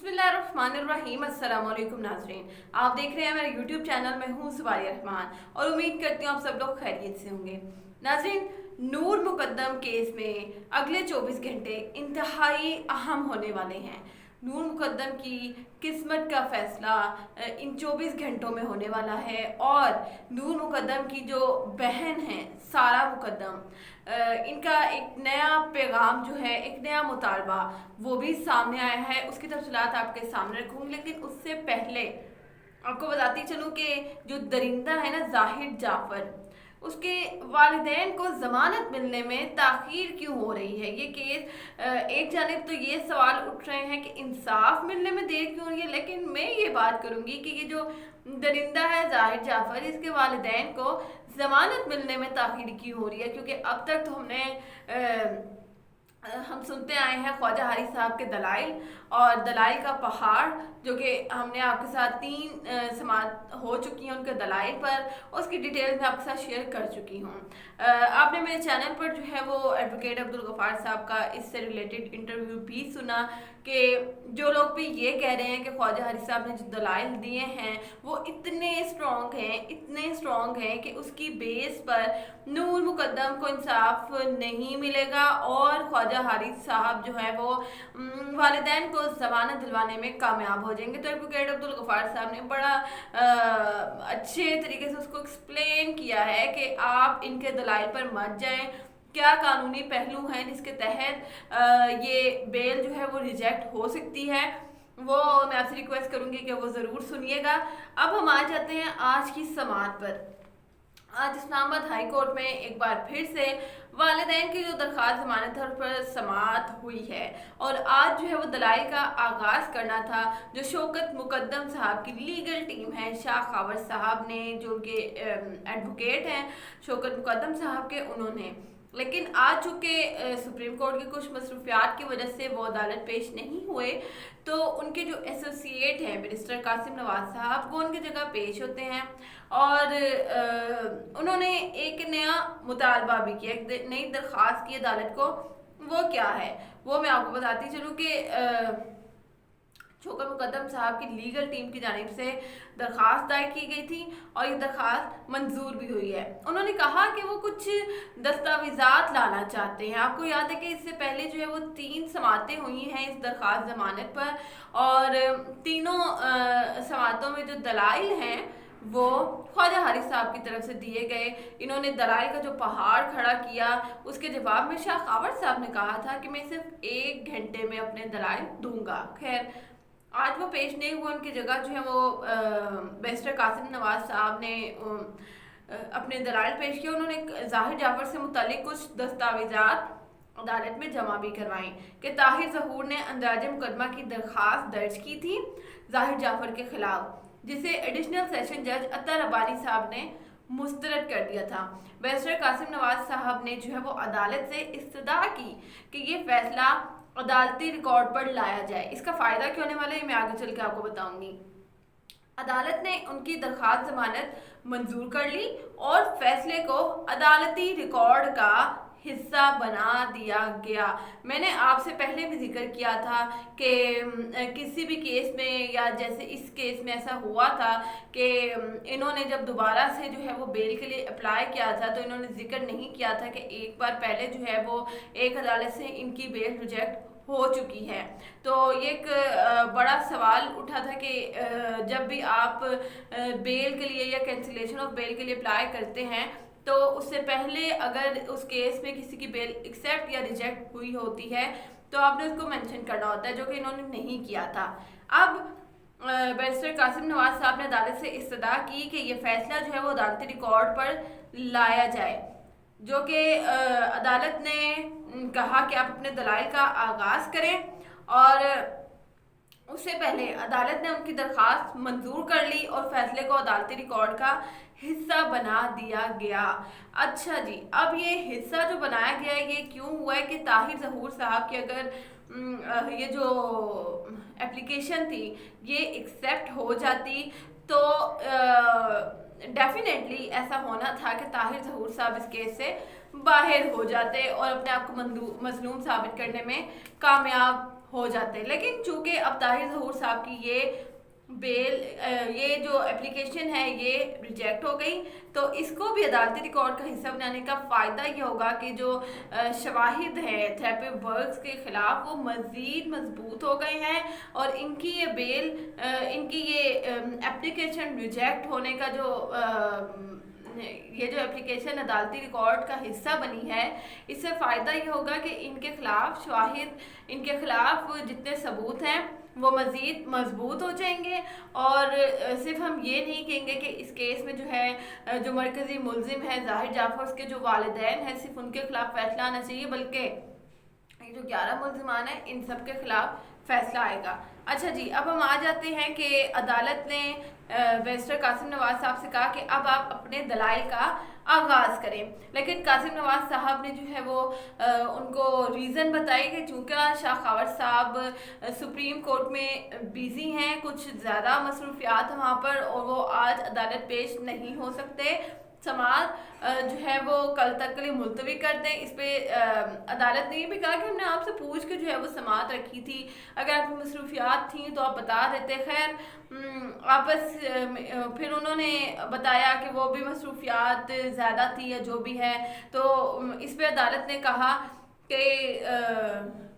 बिस्मिल्लाहिर्रहमानिर्रहीम। अस्सलाम वालेकुम नाज़रीन, आप देख रहे हैं मेरा यूट्यूब चैनल। मैं हूँ ज़ुबारिया रहमान और उम्मीद करती हूँ आप सब लोग खैरियत से होंगे। नाज़रीन, नूर मुकद्दम केस में अगले 24 घंटे इंतहाई अहम होने वाले हैं। नूर मुकद्दम की किस्मत का फैसला इन 24 घंटों में होने वाला है और नूर मुकद्दम की जो बहन है सारा मुकद्दम, इनका एक नया पैगाम जो है, एक नया मुतालबा वो भी सामने आया है। उसकी तफसीलात आपके सामने रखूँगी, लेकिन उससे पहले आपको बताती चलूँ कि जो दरिंदा है ना जाहिर जाफर, उसके वालिदैन को ज़मानत मिलने में ताख़ीर क्यों हो रही है। ये केस एक जानिब तो ये सवाल उठ रहे हैं कि इंसाफ मिलने में देर क्यों हो रही है, लेकिन मैं ये बात करूँगी कि ये जो दरिंदा है जाहिर जाफर, इसके वालिदैन को ज़मानत मिलने में ताख़ीर क्यों हो रही है। क्योंकि अब तक तो हम सुनते आए हैं ख्वाजा हारी साहब के दलाइल और दलाइल का पहाड़, जो कि हमने आपके साथ 3 समात हो चुकी हैं उनके दलाइल पर, उसकी डिटेल्स मैं आपके साथ शेयर कर चुकी हूँ। आपने मेरे चैनल पर जो है वो एडवोकेट अब्दुल गफ़ार साहब का इससे रिलेटेड इंटरव्यू भी सुना कि जो लोग भी ये कह रहे हैं कि ख्वाजा हारी साहब ने जो दलाइल दिए हैं वो इतने स्ट्रॉन्ग हैं कि उसकी बेस पर नूर मुकद्दम को इंसाफ नहीं मिलेगा और ख्वाजा हारी साहब जो है वो वालिदैन को ज़मानत दिलवाने में कामयाब हो जाएंगे। तो एडवोकेट अब्दुल गफ़ार साहब ने बड़ा अच्छे तरीके से उसको एक्सप्लेन किया है कि आप इनके दलाइल पर मत जाएं, क्या कानूनी पहलू हैं जिसके तहत ये बेल जो है वो रिजेक्ट हो सकती है। वो मैं आपसे रिक्वेस्ट करूंगी कि वो ज़रूर सुनिएगा। अब हम आ जाते हैं आज की समाअत पर। आज इस्लामाबाद हाई कोर्ट में एक बार फिर से वालिदैन की जो दरख्वास्त ज़मानत पर समाअत हुई है और आज जो है वो दलाइल का आगाज़ करना था। जो शौकत मुकद्दम साहब की लीगल टीम है, शाह खावर साहब ने, जो उनके एडवोकेट हैं शौकत मुकद्दम साहब के, उन्होंने, लेकिन आज चूँकि सुप्रीम कोर्ट की कुछ मसरूफियात की वजह से वो अदालत पेश नहीं हुए, तो उनके जो एसोसिएट हैं बैरिस्टर कासिम नवाज साहब, वो उनकी जगह पेश होते हैं और उन्होंने एक नया मुतालबा भी किया, एक नई दरख्वास्त की अदालत को। वो क्या है वो मैं आपको बताती चलूँ कि शौकत मुकद्दम साहब की लीगल टीम की जानिब से दरख्वास्त दायर की गई थी और ये दरख्वास्त मंजूर भी हुई है। उन्होंने कहा कि वो कुछ दस्तावेज़ात लाना चाहते हैं। आपको याद है कि इससे पहले जो है वो 3 समातें हुई हैं इस दरख्वास्त ज़मानत पर और तीनों समातों में जो दलाइल हैं वो ख्वाजा हारी साहब की तरफ से दिए गए। इन्होंने दलाइल का जो पहाड़ खड़ा किया, उसके जवाब में शाह खावर साहब ने कहा था कि मैं सिर्फ 1 घंटे में अपने दलाइल दूंगा। खैर, आज वो पेश नहीं हुआ, उनकी जगह जो है वो बैरिस्टर कासिम नवाज साहब ने अपने दलाइल पेश किए। उन्होंने जाहिर जाफर से मुतालिक कुछ दस्तावेज़ात अदालत में जमा भी करवाई कि ताहिर ज़हूर ने अंदाज़े मुकदमा की दरख्वास्त दर्ज की थी जाहिर जाफर के खिलाफ, जिसे एडिशनल सेशन जज अतर रब्बानी साहब ने मुस्तरद कर दिया था। बैरिस्टर कासिम नवाज साहब ने जो है वो अदालत से इस्तदा की कि ये फैसला अदालती रिकॉर्ड पर लाया जाए। इसका फ़ायदा क्या होने वाला है मैं आगे चल के आपको बताऊंगी। अदालत ने उनकी दरख्वास्त ज़मानत मंजूर कर ली और फैसले को अदालती रिकॉर्ड का हिस्सा बना दिया गया। मैंने आपसे पहले भी जिक्र किया था कि किसी भी केस में, या जैसे इस केस में ऐसा हुआ था कि इन्होंने जब दोबारा से जो है वो बेल के लिए अप्लाई किया था तो इन्होंने जिक्र नहीं किया था कि एक बार पहले जो है वो एक अदालत से इनकी बेल रिजेक्ट हो चुकी है। तो ये एक बड़ा सवाल उठा था कि जब भी आप बेल के लिए या कैंसिलेशन ऑफ बेल के लिए अप्लाई करते हैं तो उससे पहले अगर उस केस में किसी की बेल एक्सेप्ट या रिजेक्ट हुई होती है तो आपने उसको मेंशन करना होता है, जो कि इन्होंने नहीं किया था। अब बैरिस्टर कासिम नवाज साहब ने अदालत से इस्तदा की कि ये फैसला जो है वो अदालती रिकॉर्ड पर लाया जाए, जो कि अदालत ने कहा कि आप अपने दलाइल का आगाज़ करें और उससे पहले अदालत ने उनकी दरख्वास्त मंजूर कर ली और फैसले को अदालती रिकॉर्ड का हिस्सा बना दिया गया। अच्छा जी, अब ये हिस्सा जो बनाया गया है ये क्यों हुआ है कि ताहिर ज़हूर साहब की अगर ये जो एप्लीकेशन थी ये एक्सेप्ट हो जाती तो डेफिनेटली ऐसा होना था कि ताहिर ज़हूर साहब इस केस से बाहर हो जाते और अपने आप को मजलूम साबित करने में कामयाब ہو جاتے ہیں۔ لیکن چونکہ اب طاہر ظہور صاحب کی یہ جو اپلیکیشن ہے یہ ریجیکٹ ہو گئی، تو اس کو بھی عدالتی ریکارڈ کا حصہ بنانے کا فائدہ یہ ہوگا کہ جو شواہد ہیں تھراپی ورکس کے خلاف وہ مزید مضبوط ہو گئے ہیں، اور ان کی یہ اپلیکیشن ریجیکٹ ہونے کا یہ جو اپلیکیشن عدالتی ریکارڈ کا حصہ بنی ہے، اس سے فائدہ یہ ہوگا کہ ان کے خلاف شواہد، ان کے خلاف جتنے ثبوت ہیں وہ مزید مضبوط ہو جائیں گے، اور صرف ہم یہ نہیں کہیں گے کہ اس کیس میں جو ہے جو مرکزی ملزم ہے ظاہر جعفر، اس کے جو والدین ہیں صرف ان کے خلاف فیصلہ آنا چاہیے، بلکہ یہ جو 11 ملزمان ہیں ان سب کے خلاف فیصلہ آئے گا۔ اچھا جی، اب ہم آ جاتے ہیں کہ عدالت نے بیرسٹر قاسم نواز صاحب سے کہا کہ اب آپ اپنے دلائل کا آغاز کریں، لیکن قاسم نواز صاحب نے جو ہے وہ ان کو ریزن بتائی کہ چونکہ شاہ خاور صاحب سپریم کورٹ میں بیزی ہیں، کچھ زیادہ مصروفیات ہیں وہاں پر، اور وہ آج عدالت پیش نہیں ہو سکتے، سماعت جو ہے وہ کل تک کے لیے ملتوی کر دیں۔ اس پہ عدالت نے یہ بھی کہا کہ ہم نے آپ سے پوچھ کے جو ہے وہ سماعت رکھی تھی، اگر آپ کی مصروفیات تھیں تو آپ بتا دیتے۔ خیر آپس پھر انہوں نے بتایا کہ وہ بھی مصروفیات زیادہ تھی یا جو بھی ہے، تو اس پہ عدالت نے کہا کہ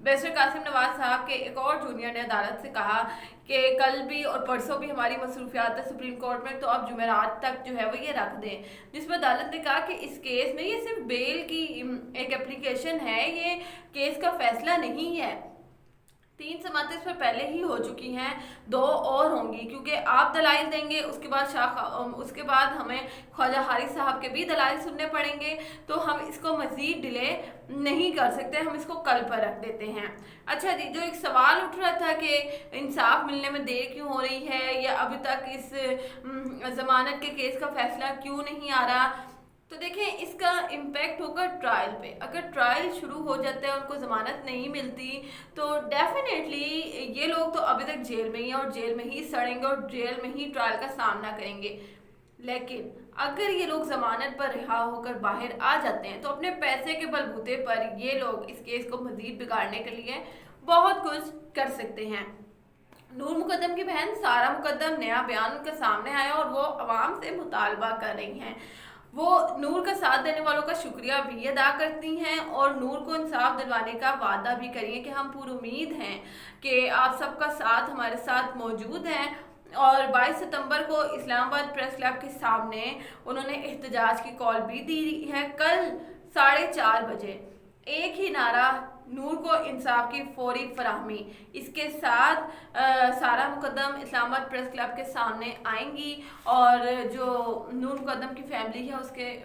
بیرسٹر قاسم نواز صاحب کے ایک اور جونیئر نے عدالت سے کہا کہ کل بھی اور پرسوں بھی ہماری مصروفیات ہے سپریم کورٹ میں، تو اب جمعرات تک جو ہے وہ یہ رکھ دیں، جس پر عدالت نے کہا کہ اس کیس میں یہ صرف بیل کی ایک اپلیکیشن ہے، یہ کیس کا فیصلہ نہیں ہے۔ 3 سماعتیں اس پر پہلے ہی ہو چکی ہیں، 2 اور ہوں گی، کیونکہ آپ دلائل دیں گے، اس کے بعد ہمیں خواجہ حارث صاحب کے بھی دلائل سننے پڑیں گے، تو ہم اس کو مزید ڈیلے نہیں کر سکتے، ہم اس کو کل پر رکھ دیتے ہیں۔ اچھا جی، جو ایک سوال اٹھ رہا تھا کہ انصاف ملنے میں دیر کیوں ہو رہی ہے، یا ابھی تک اس ضمانت کے کیس کا فیصلہ کیوں نہیں آ رہا، تو دیکھیں اس کا امپیکٹ ہوگا ٹرائل پہ۔ اگر ٹرائل شروع ہو جاتا ہے، ان کو ضمانت نہیں ملتی، تو ڈیفینیٹلی یہ لوگ تو ابھی تک جیل میں ہی ہیں اور جیل میں ہی سڑیں گے اور جیل میں ہی ٹرائل کا سامنا کریں گے۔ لیکن اگر یہ لوگ ضمانت پر رہا ہو کر باہر آ جاتے ہیں تو اپنے پیسے کے بلبوتے پر یہ لوگ اس کیس کو مزید بگاڑنے کے لیے بہت کچھ کر سکتے ہیں۔ نور مقدم کی بہن سارہ مقدم نیا بیان ان کے سامنے آیا اور وہ عوام سے مطالبہ کر رہی ہیں، وہ نور کا ساتھ دینے والوں کا شکریہ بھی ادا کرتی ہیں اور نور کو انصاف دلوانے کا وعدہ بھی کریے کہ ہم پر امید ہیں کہ آپ سب کا ساتھ ہمارے ساتھ موجود ہے۔ اور 22 ستمبر کو اسلام آباد پریس کلب کے سامنے انہوں نے احتجاج کی کال بھی دی ہے، کل 4:30 بجے۔ ایک ہی نعرہ، نور کو انصاف کی فوری فراہمی۔ اس کے ساتھ سارہ مقدم اسلام آباد پریس کلب کے سامنے آئیں گی، اور جو نور مقدم کی فیملی ہے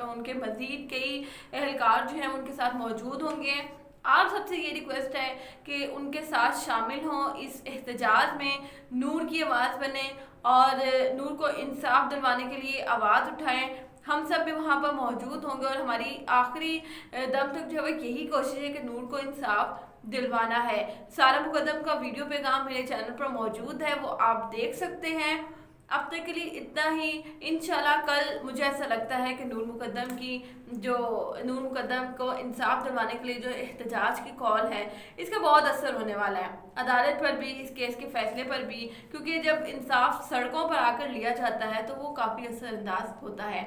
ان کے مزید کئی اہلکار جو ہیں ان کے ساتھ موجود ہوں گے۔ آپ سب سے یہ ریکویسٹ ہے کہ ان کے ساتھ شامل ہوں اس احتجاج میں، نور کی آواز بنیں اور نور کو انصاف دلوانے کے لیے آواز اٹھائیں۔ ہم سب بھی وہاں پر موجود ہوں گے اور ہماری آخری دم تک جو ہے یہی کوشش ہے کہ نور کو انصاف دلوانا ہے۔ سارہ مقدم کا ویڈیو پیغام میرے چینل پر موجود ہے، وہ آپ دیکھ سکتے ہیں۔ اب تک کے لیے اتنا ہی، انشاءاللہ کل مجھے ایسا لگتا ہے کہ نور مقدم کو انصاف دلوانے کے لیے جو احتجاج کی کال ہے اس کا بہت اثر ہونے والا ہے، عدالت پر بھی، اس کیس کے فیصلے پر بھی، کیونکہ جب انصاف سڑکوں پر آ کر لیا جاتا ہے تو وہ کافی اثر انداز ہوتا ہے۔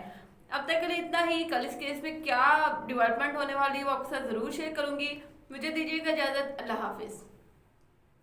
اب تک کے لیے اتنا ہی، کل اس کیس میں کیا ڈیولپمنٹ ہونے والی ہے وہ آپ کے ساتھ ضرور شیئر کروں گی۔ مجھے دیجیے گا اجازت، اللہ حافظ۔